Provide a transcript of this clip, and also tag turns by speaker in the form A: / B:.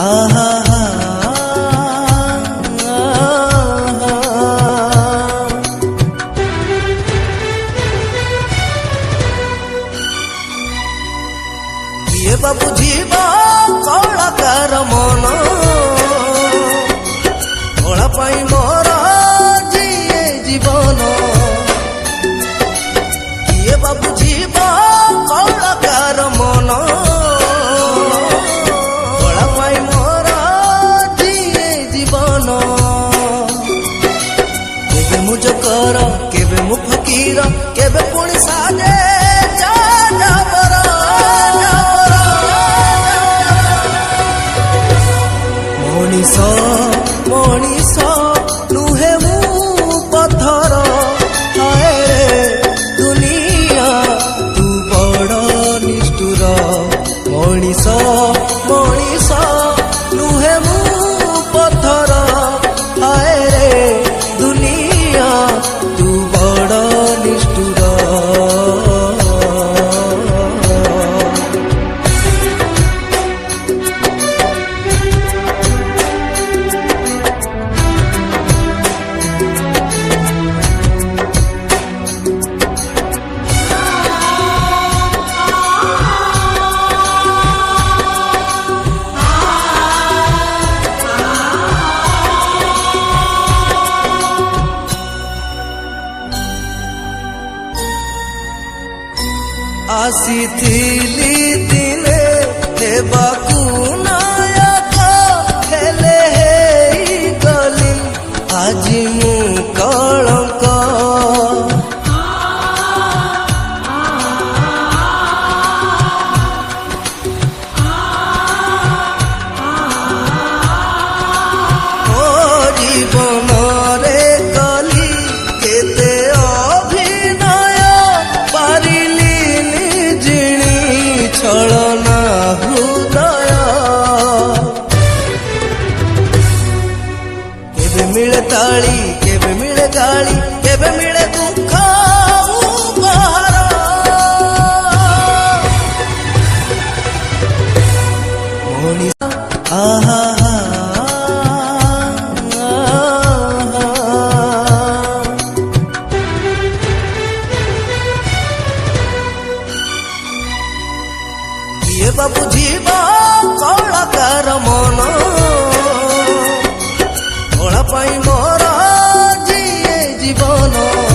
A: आहा ये बाबू जीवा कलाकार मन कला पाई मोर जीए जीवन ये बाबू जीवा कलाकार मन कला पाई मोर जीए जीवन केबे मु जकर केबे मु फकीर केबे पुणी साजे मनीष नुहे मु पथर हाय रे दुनिया तू बड़ निष्ठुर मनीष नुहे मु पथर हाय रे दुनिया तू बड़ निष्ठुर आसीथिली दिने हेबाकू नायक हेले हेई गली आजी मु कलंक ओ जीवन रे गली केते अभिनय पारिली छलना हृदय केबे मिले ताली केबे मिले गाली केबे मिले दुख उपहार मनीष आहा ये बाबू जीवा